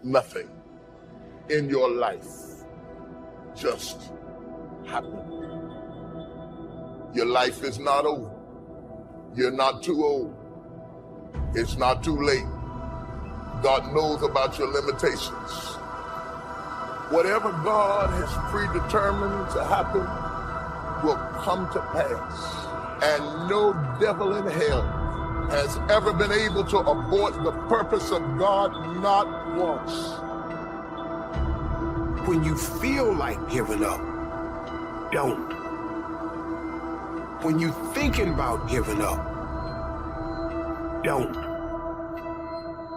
Nothing in your life just happened. Your life is not over. You're not too old. It's not too late. God knows about your limitations. Whatever God has predetermined to happen will come to pass. And no devil in hell has ever been able to abort the purpose of God, not once. When you feel like giving up, don't. When you're thinking about giving up, don't.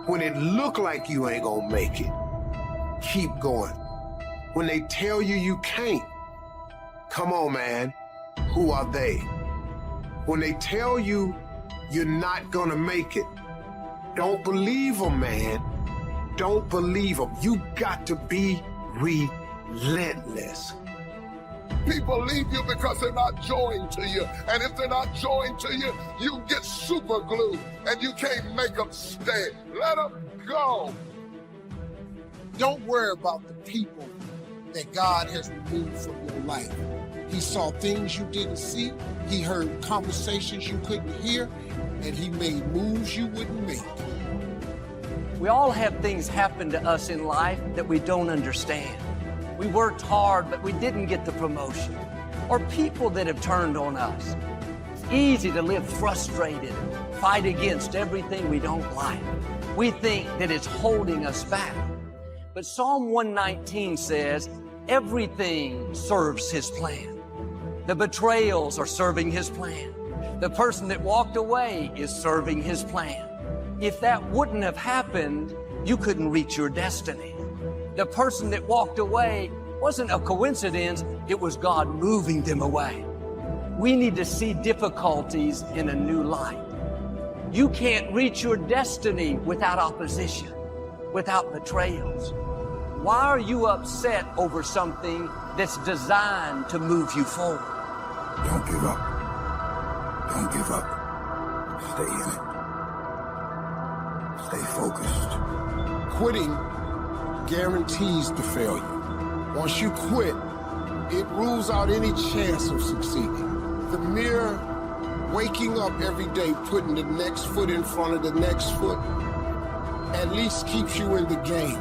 When it look like you ain't gonna make it, keep going. When they tell you you can't, come on, man, who are they? When they tell you you're not gonna make it, don't believe them, man. Don't believe them. You got to be relentless. People leave you because they're not joined to you. And if they're not joined to you, you get super glue and you can't make them stay. Let them go. Don't worry about the people that God has removed from your life. He saw things you didn't see. He heard conversations you couldn't hear. And he made moves you wouldn't make. We all have things happen to us in life that we don't understand. We worked hard, but we didn't get the promotion. Or people that have turned on us. It's easy to live frustrated, fight against everything we don't like. We think that it's holding us back. But Psalm 119 says, everything serves his plan. The betrayals are serving his plan. The person that walked away is serving his plan. If that wouldn't have happened, you couldn't reach your destiny. The person that walked away wasn't a coincidence, it was God moving them away. We need to see difficulties in a new light. You can't reach your destiny without opposition, without betrayals. Why are you upset over something that's designed to move you forward? Don't give up. Don't give up. Stay in it. Stay focused. Quitting guarantees the failure. Once you quit, it rules out any chance of succeeding. The mere waking up every day, putting the next foot in front of the next foot, at least keeps you in the game.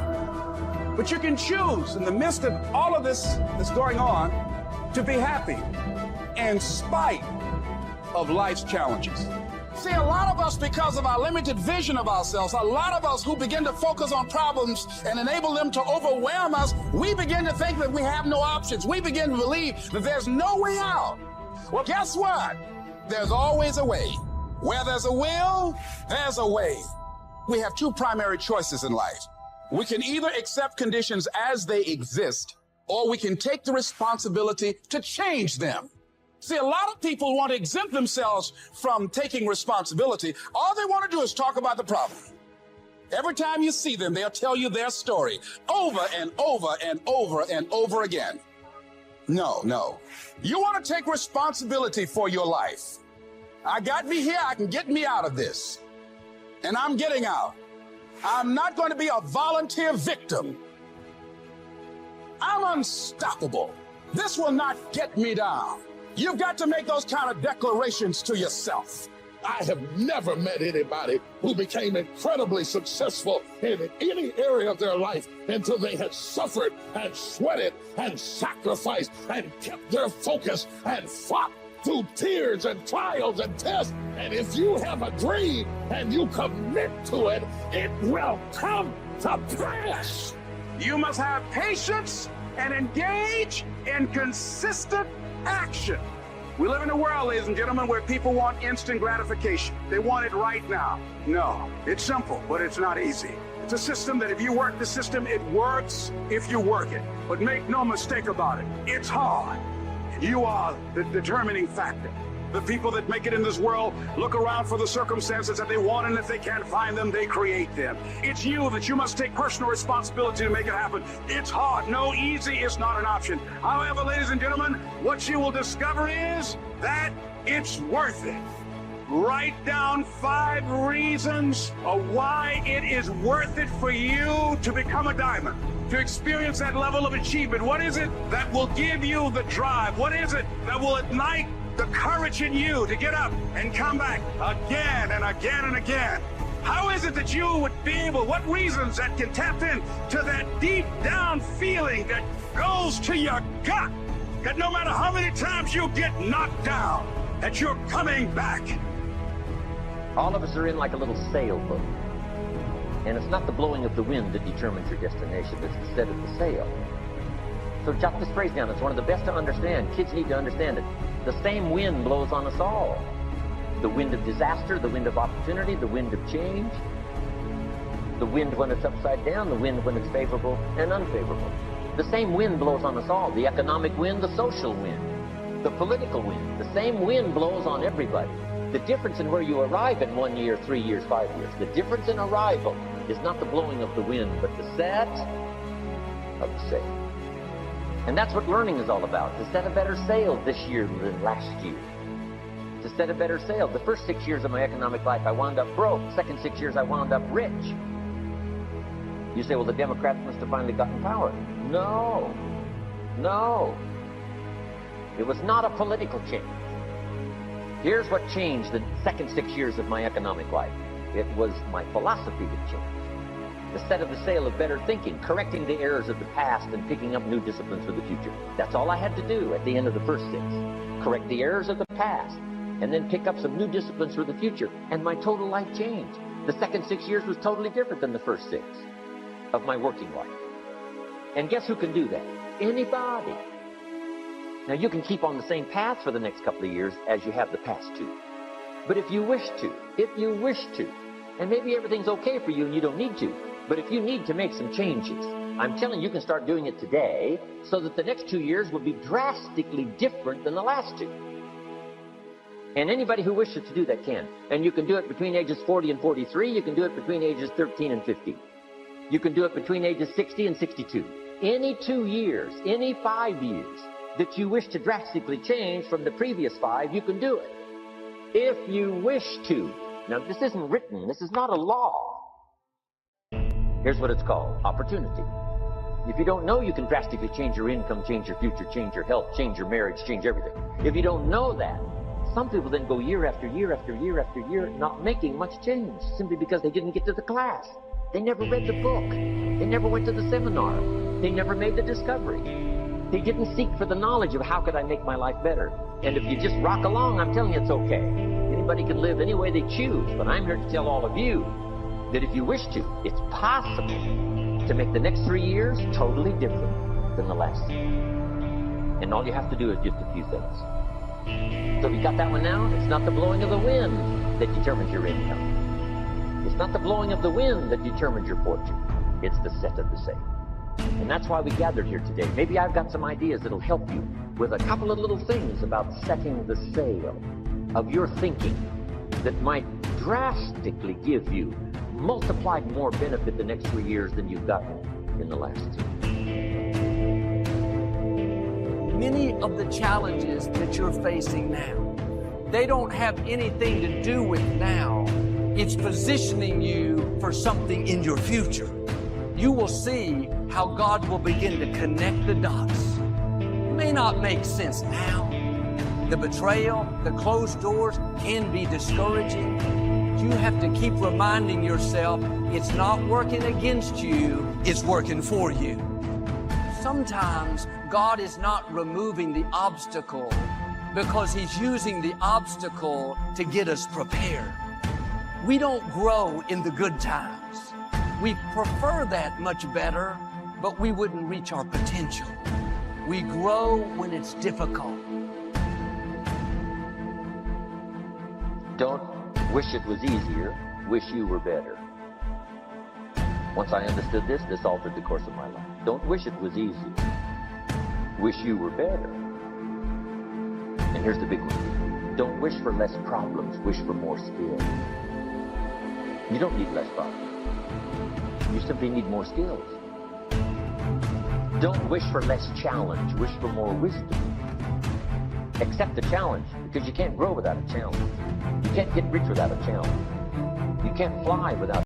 But you can choose, in the midst of all of this that's going on, to be happy in spite of life's challenges. See, a lot of us, because of our limited vision of ourselves, a lot of us who begin to focus on problems and enable them to overwhelm us, we begin to think that we have no options. We begin to believe that there's no way out. Well, guess what? There's always a way. Where there's a will, there's a way. We have two primary choices in life. We can either accept conditions as they exist, or we can take the responsibility to change them. See, a lot of people want to exempt themselves from taking responsibility. All they want to do is talk about the problem. Every time you see them, they'll tell you their story over and over and over and over again. No. You want to take responsibility for your life. I got me here, I can get me out of this. And I'm getting out. I'm not going to be a volunteer victim. I'm unstoppable. This will not get me down. You've got to make those kind of declarations to yourself. I have never met anybody who became incredibly successful in any area of their life until they had suffered and sweated and sacrificed and kept their focus and fought through tears and trials and tests. And if you have a dream and you commit to it, it will come to pass. You must have patience and engage in consistent action. We live in a world, ladies and gentlemen, where people want instant gratification. They want it right now. No, it's simple, but it's not easy. It's a system that if you work the system, it works if you work it. But make no mistake about it, it's hard. You are the determining factor. The people that make it in this world look around for the circumstances that they want, and if they can't find them, they create them. It's you that you must take personal responsibility to make it happen. It's hard. No, easy is not an option. However, ladies and gentlemen, what you will discover is that it's worth it. Write down 5 reasons of why it is worth it for you to become a diamond, to experience that level of achievement. What is it that will give you the drive? What is it that will ignite the courage in you to get up and come back again and again and again? How is it that you would be able, what reasons that can tap in to that deep down feeling that goes to your gut, that no matter how many times you get knocked down, that you're coming back? All of us are in like a little sailboat. And it's not the blowing of the wind that determines your destination, it's the set of the sail. So jot this phrase down, it's one of the best to understand. Kids need to understand it. The same wind blows on us all. The wind of disaster, the wind of opportunity, the wind of change. The wind when it's upside down, the wind when it's favorable and unfavorable. The same wind blows on us all. The economic wind, the social wind, the political wind. The same wind blows on everybody. The difference in where you arrive in 1 year, 3 years, 5 years, the difference in arrival is not the blowing of the wind, but the set of the sail. And that's what learning is all about, to set a better sail this year than last year. To set a better sail. The first 6 years of my economic life, I wound up broke. Second 6 years, I wound up rich. You say, well, the Democrats must have finally gotten power. No. No. It was not a political change. Here's what changed the second 6 years of my economic life. It was my philosophy that changed. The set of the sail of better thinking, correcting the errors of the past and picking up new disciplines for the future. That's all I had to do at the end of the first 6. Correct the errors of the past and then pick up some new disciplines for the future. And my total life changed. The second 6 years was totally different than the first 6 of my working life. And guess who can do that? Anybody. Now, you can keep on the same path for the next couple of years as you have the past 2. But if you wish to, and maybe everything's okay for you and you don't need to, but if you need to make some changes, I'm telling you, you can start doing it today so that the next 2 years will be drastically different than the last 2. And anybody who wishes to do that can. And you can do it between ages 40 and 43. You can do it between ages 13 and 15. You can do it between ages 60 and 62. Any 2 years, any 5 years, that you wish to drastically change from the previous 5, you can do it. If you wish to. Now, this isn't written. This is not a law. Here's what it's called. Opportunity. If you don't know you can drastically change your income, change your future, change your health, change your marriage, change everything. If you don't know that, some people then go year after year after year after year not making much change simply because they didn't get to the class. They never read the book. They never went to the seminar. They never made the discovery. They didn't seek for the knowledge of how could I make my life better. And if you just rock along, I'm telling you it's okay. Anybody can live any way they choose, but I'm here to tell all of you that if you wish to, it's possible to make the next 3 years totally different than the last 3. And all you have to do is just a few things. So if you got that one now, it's not the blowing of the wind that determines your income. It's not the blowing of the wind that determines your fortune. It's the set of the sail. And that's why we gathered here today. Maybe I've got some ideas that'll help you with a couple of little things about setting the sail of your thinking that might drastically give you multiplied more benefit the next 3 years than you've gotten in the last 2. Many of the challenges that you're facing now, they don't have anything to do with now. It's positioning you for something in your future. You will see how God will begin to connect the dots. It may not make sense now. The betrayal, the closed doors can be discouraging. You have to keep reminding yourself it's not working against you, it's working for you. Sometimes God is not removing the obstacle because He's using the obstacle to get us prepared. We don't grow in the good times. We prefer that much better, but we wouldn't reach our potential. We grow when it's difficult. Don't wish it was easier, wish you were better. Once I understood this altered the course of my life. Don't wish it was easier, wish you were better. And here's the big one. Don't wish for less problems, wish for more skill. You don't need less problems. You simply need more skills. Don't wish for less challenge, wish for more wisdom. Accept the challenge, Because you can't grow without a challenge. You can't get rich without a challenge. You can't fly without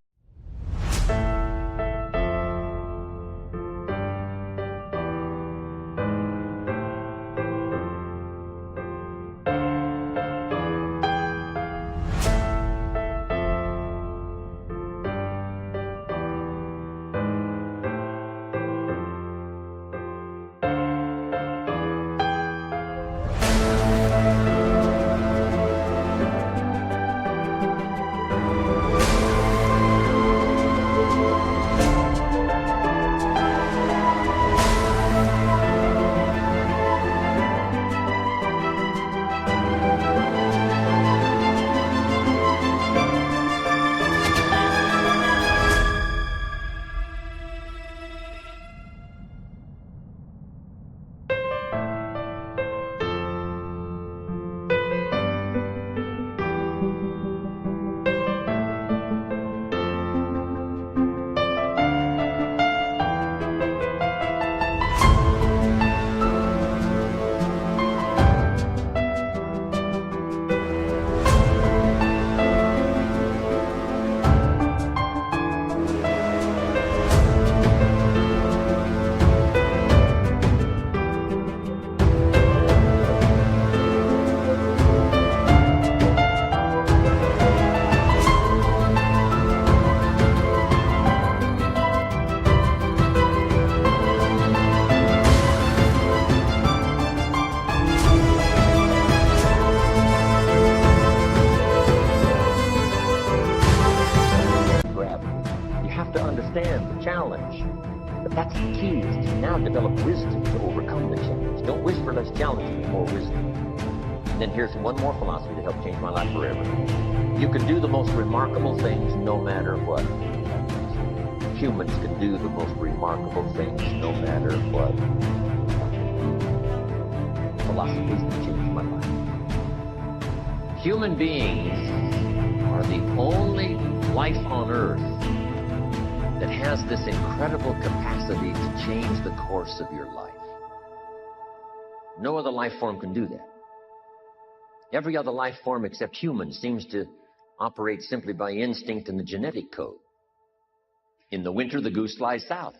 challenge. But that's the key, is to now develop wisdom to overcome the challenge. Don't wish for less challenge, but more wisdom. And then here's one more philosophy that helped change my life forever. You can do the most remarkable things no matter what. Humans can do the most remarkable things no matter what. Philosophies that changed my life. Human beings are the only life on earth that has this incredible capacity to change the course of your life. No other life form can do that. Every other life form except humans seems to operate simply by instinct and the genetic code. In the winter, the goose flies south.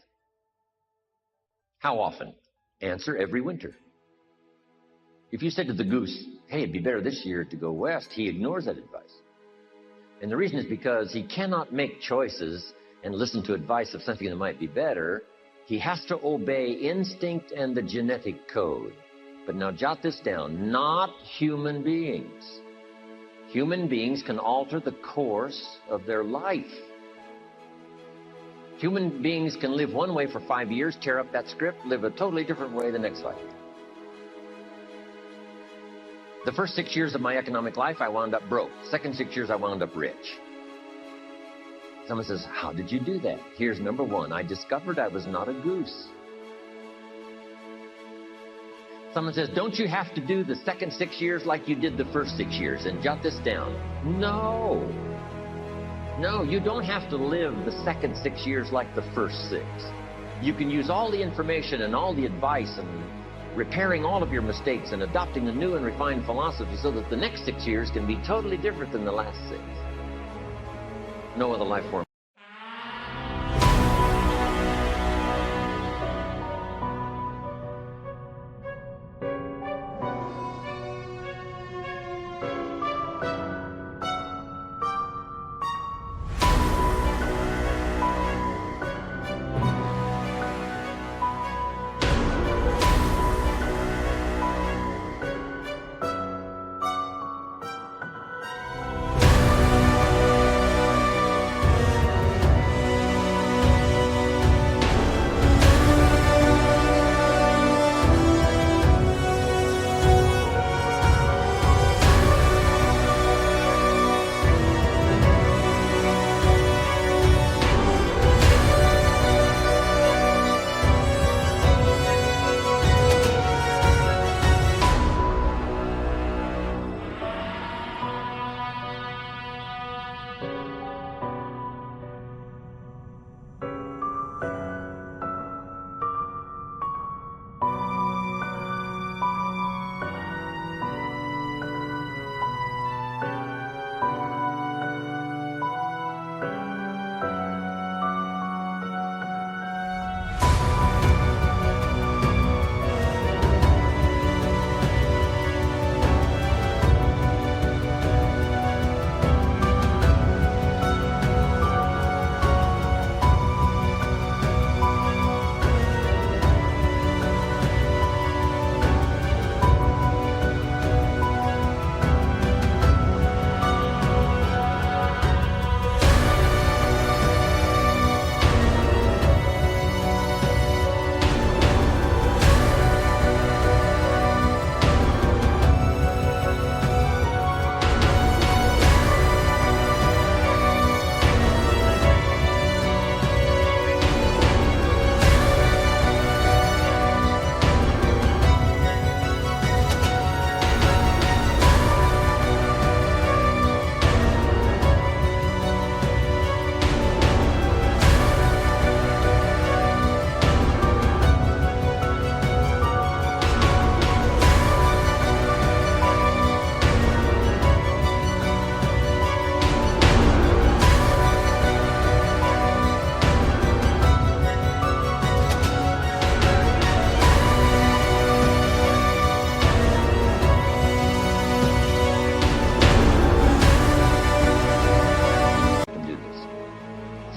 How often? Answer, every winter. If you said to the goose, hey, it'd be better this year to go west, he ignores that advice. And the reason is because he cannot make choices and listen to advice of something that might be better. He has to obey instinct and the genetic code. But now jot this down, not human beings. Human beings can alter the course of their life. Human beings can live one way for 5 years, tear up that script, live a totally different way the next 5 years. The first 6 years of my economic life, I wound up broke. Second 6 years, I wound up rich. Someone says, how did you do that? Here's number one. I discovered I was not a goose. Someone says, don't you have to do the second 6 years like you did the first 6 years? And jot this down. No. No, you don't have to live the second 6 years like the first 6. You can use all the information and all the advice and repairing all of your mistakes and adopting a new and refined philosophy so that the next 6 years can be totally different than the last 6. No other life form.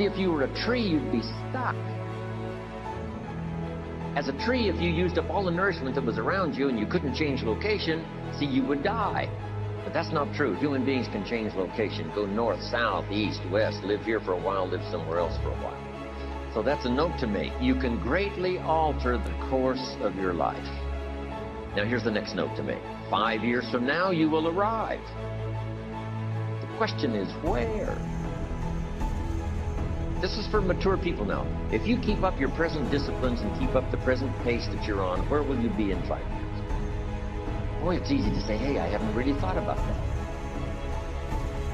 See, if you were a tree, you'd be stuck. As a tree, if you used up all the nourishment that was around you and you couldn't change location, see, you would die. But that's not true. Human beings can change location, go north, south, east, west, live here for a while, live somewhere else for a while. So that's a note to make. You can greatly alter the course of your life. Now here's the next note to make. 5 years from now, you will arrive. The question is, where? This is for mature people now. If you keep up your present disciplines and keep up the present pace that you're on, where will you be in 5 years? Boy, it's easy to say, hey, I haven't really thought about that.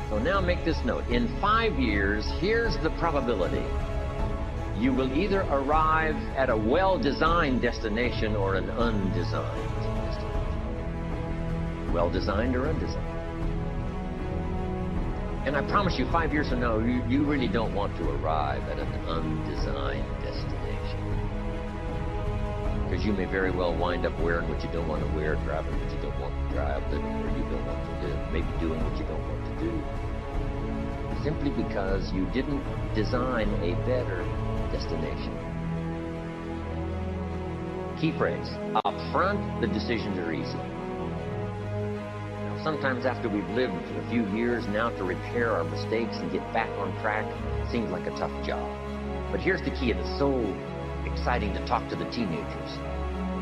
So now make this note. In 5 years, here's the probability. You will either arrive at a well-designed destination or an undesigned destination. Well-designed or undesigned. And I promise you, 5 years from now, you really don't want to arrive at an undesigned destination. Because you may very well wind up wearing what you don't want to wear, driving what you don't want to drive, living where you don't want to live, maybe doing what you don't want to do. Simply because you didn't design a better destination. Key phrase, up front, the decisions are easy. Sometimes after we've lived a few years, now to repair our mistakes and get back on track seems like a tough job. But here's the key, and it's so exciting to talk to the teenagers.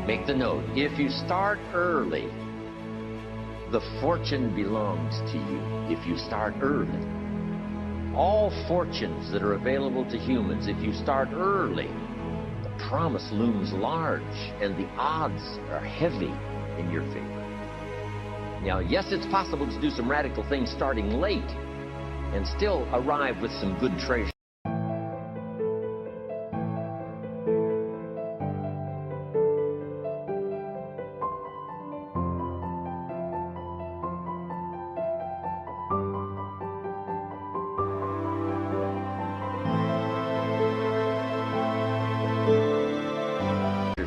Make the note, if you start early, the fortune belongs to you. If you start early. All fortunes that are available to humans, if you start early, the promise looms large and the odds are heavy in your favor. Now, yes, it's possible to do some radical things starting late and still arrive with some good treasure.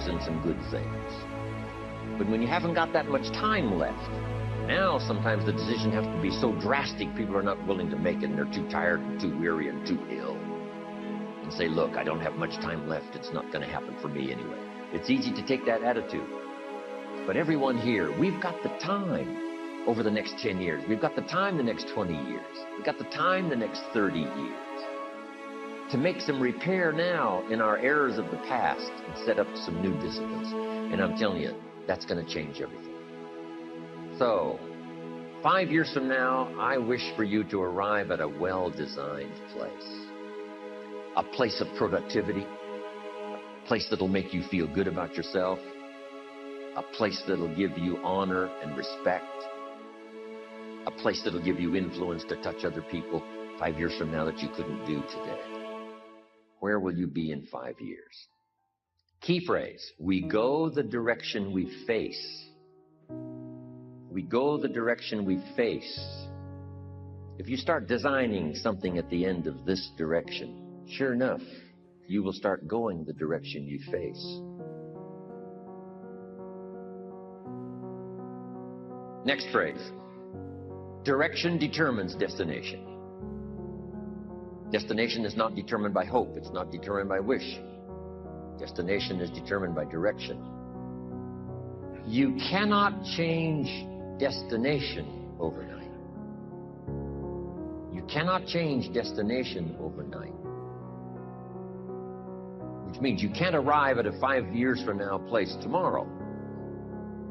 And some good things. But when you haven't got that much time left, now sometimes the decision has to be so drastic people are not willing to make it and they're too tired and too weary and too ill. And say, look, I don't have much time left. It's not going to happen for me anyway. It's easy to take that attitude. But everyone here, we've got the time over the next 10 years. We've got the time the next 20 years. We've got the time the next 30 years. To make some repair now in our errors of the past and set up some new disciplines. And I'm telling you, that's going to change everything. So, 5 years from now, I wish for you to arrive at a well-designed place. A place of productivity. A place that'll make you feel good about yourself. A place that'll give you honor and respect. A place that'll give you influence to touch other people 5 years from now that you couldn't do today. Where will you be in 5 years? Key phrase, we go the direction we face. We go the direction we face. If you start designing something at the end of this direction, sure enough, you will start going the direction you face. Next phrase, direction determines destination. Destination is not determined by hope. It's not determined by wish. Destination is determined by direction. You cannot change destination overnight. You cannot change destination overnight. Which means you can't arrive at a 5 years from now place tomorrow.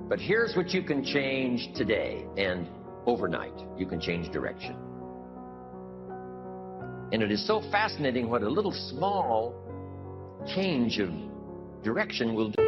But here's what you can change today and overnight. You can change direction. And it is so fascinating what a little small change of direction will do.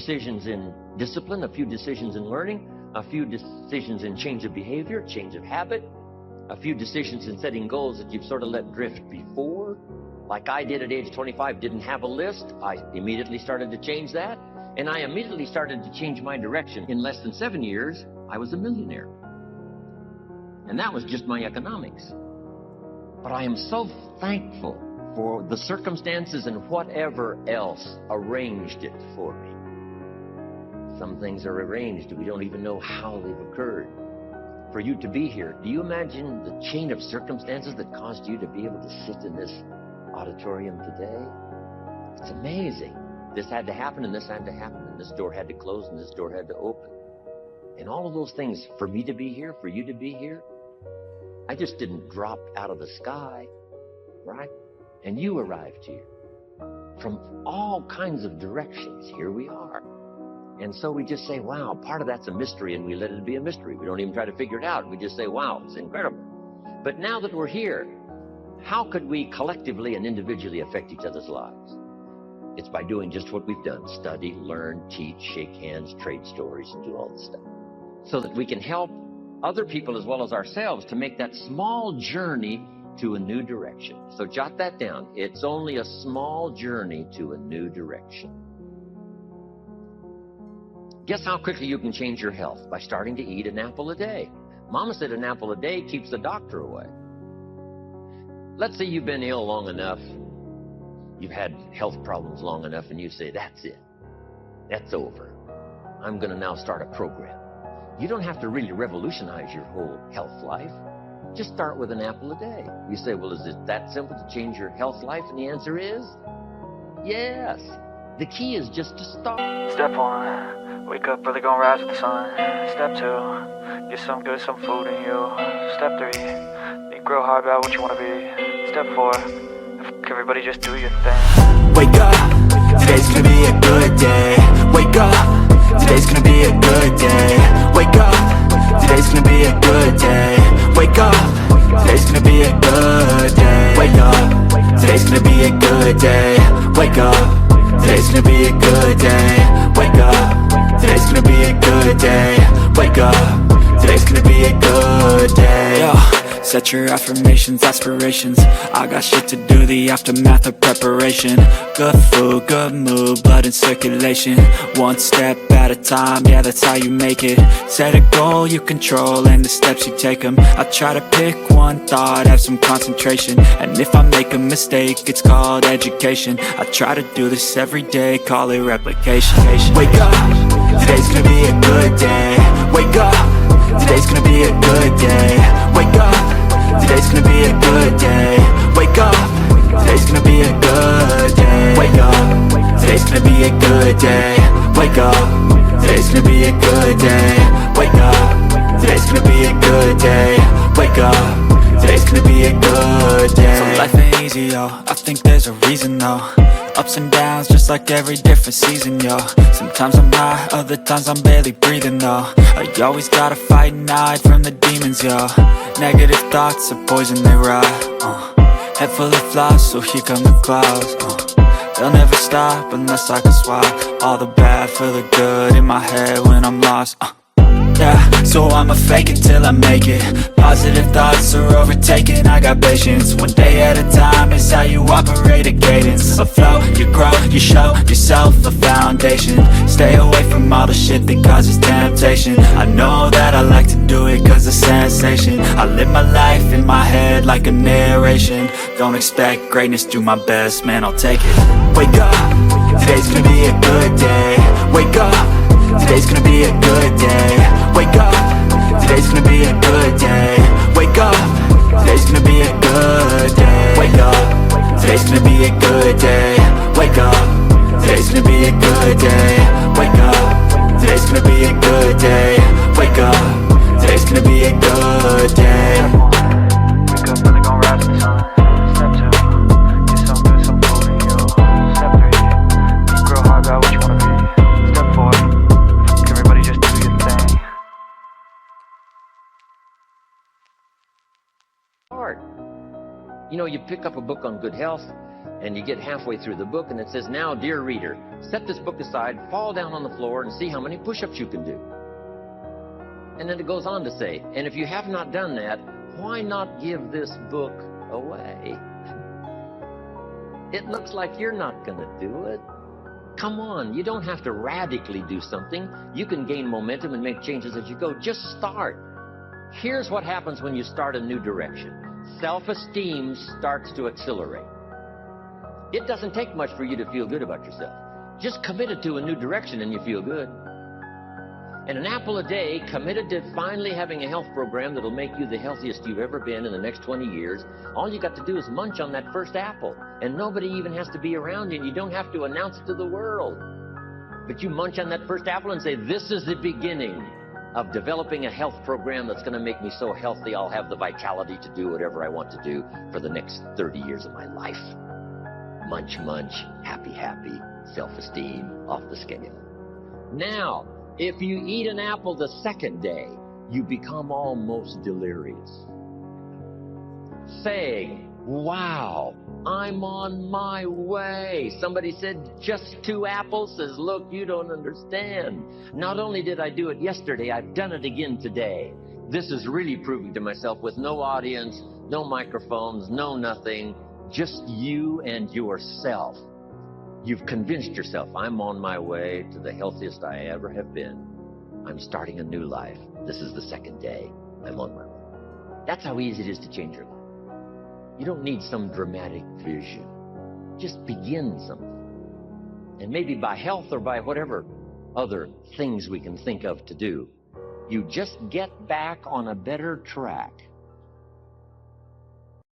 decisions in discipline, a few decisions in learning, a few decisions in change of behavior, change of habit, a few decisions in setting goals that you've sort of let drift before. Like I did at age 25, didn't have a list. I immediately started to change that. And I immediately started to change my direction. In less than 7 years, I was a millionaire. And that was just my economics. But I am so thankful for the circumstances and whatever else arranged it for me. Some things are arranged, we don't even know how they've occurred. For you to be here, do you imagine the chain of circumstances that caused you to be able to sit in this auditorium today? It's amazing. This had to happen, and this had to happen, and this door had to close, and this door had to open. And all of those things, for me to be here, for you to be here, I just didn't drop out of the sky, right? And you arrived here. From all kinds of directions, here we are. And so we just say, wow, part of that's a mystery, and we let it be a mystery. We don't even try to figure it out. We just say, wow, it's incredible. But now that we're here, how could we collectively and individually affect each other's lives? It's by doing just what we've done: study, learn, teach, shake hands, trade stories, and do all this stuff. So that we can help other people as well as ourselves to make that small journey to a new direction. So jot that down. It's only a small journey to a new direction. Guess how quickly you can change your health? By starting to eat an apple a day. Mama said an apple a day keeps the doctor away. Let's say you've been ill long enough, you've had health problems long enough, and you say, that's it. That's over. I'm going to now start a program. You don't have to really revolutionize your whole health life. Just start with an apple a day. You say, well, is it that simple to change your health life? And the answer is yes. The key is just to start. Step 1, wake up early, gonna rise with the sun. Step 2, get some good, some food in you. Step 3, think real hard about what you wanna be. Step 4, everybody just do your thing. Wake up, today's gonna be a good day. Wake up, today's gonna be a good day. Wake up, today's gonna be a good day. Wake up, today's gonna be a good day. Wake up, today's gonna be a good day. Wake up, today's gonna be a good day. Wake up, today's gonna be a good day. Wake up, today's gonna be a good day. Yo, set your affirmations, aspirations. I got shit to do, the aftermath of preparation. Good food, good mood, blood in circulation. One step at a time, yeah, that's how you make it. Set a goal you control and the steps you take them. I try to pick one thought, have some concentration. And if I make a mistake, it's called education. I try to do this every day, call it replication. Wake up, today's gonna be a good day. Wake up, today's gonna be a good day. Wake up, today's gonna be a good day. Wake up, today's gonna be a good day. Wake up, today's gonna be a good day. Wake up, today's gonna be a good day. Wake up, today's gonna be a good day. Wake up, today's gonna be a good day. So life ain't easy, yo, I think there's a reason though. Ups and downs, just like every different season, yo. Sometimes I'm high, other times I'm barely breathing, though. I always gotta fight and hide from the demons, yo. Negative thoughts are poison, they rot. Head full of flies, so here come the clouds. They'll never stop unless I can swap all the bad for the good in my head when I'm lost. Yeah, so I'ma fake it till I make it. Positive thoughts are overtaken, I got patience. One day at a time is how you operate a cadence. A flow, you grow, you show yourself a foundation. Stay away from all the shit that causes temptation. I know that I like to do it cause it's sensation. I live my life in my head like a narration. Don't expect greatness, do my best, man, I'll take it. Wake up, today's gonna be a good day. Wake up, today's gonna be a good day. Wake up, today's gonna be a good day. Wake up, today's gonna be a good day. Wake up, today's gonna be a good day. Wake up, today's gonna be a good day. Wake up, today's gonna be a good day. Wake up, today's gonna be a good day. Wake up early, gonna rise with the sun. Step 2, get some good, some food in you. Step 3, think real hard about what you wanna be. Step 4, everybody just do your thing. Hard. You know, you pick up a book on good health, And you get halfway through the book and it says, now, dear reader, set this book aside, fall down on the floor and see how many push-ups you can do. And then it goes on to say, and if you have not done that, why not give this book away? It looks like you're not going to do it. Come on, you don't have to radically do something. You can gain momentum and make changes as you go. Just start. Here's what happens when you start a new direction. Self-esteem starts to accelerate. It doesn't take much for you to feel good about yourself. Just committed to a new direction and you feel good. And an apple a day, committed to finally having a health program that'll make you the healthiest you've ever been in the next 20 years, all you got to do is munch on that first apple. And nobody even has to be around you, and you don't have to announce it to the world. But you munch on that first apple and say, this is the beginning of developing a health program that's going to make me so healthy I'll have the vitality to do whatever I want to do for the next 30 years of my life. Munch, munch, happy, happy, self-esteem off the scale. Now, if you eat an apple the second day, you become almost delirious, saying, wow, I'm on my way. Somebody said, just 2 apples? Says, look, you don't understand. Not only did I do it yesterday, I've done it again today. This is really proving to myself with no audience, no microphones, no nothing, just you and yourself. You've convinced yourself, I'm on my way to the healthiest I ever have been. I'm starting a new life. This is the second day. I'm on my way. That's how easy it is to change your life. You don't need some dramatic vision. Just begin something. And maybe by health or by whatever other things we can think of to do, you just get back on a better track.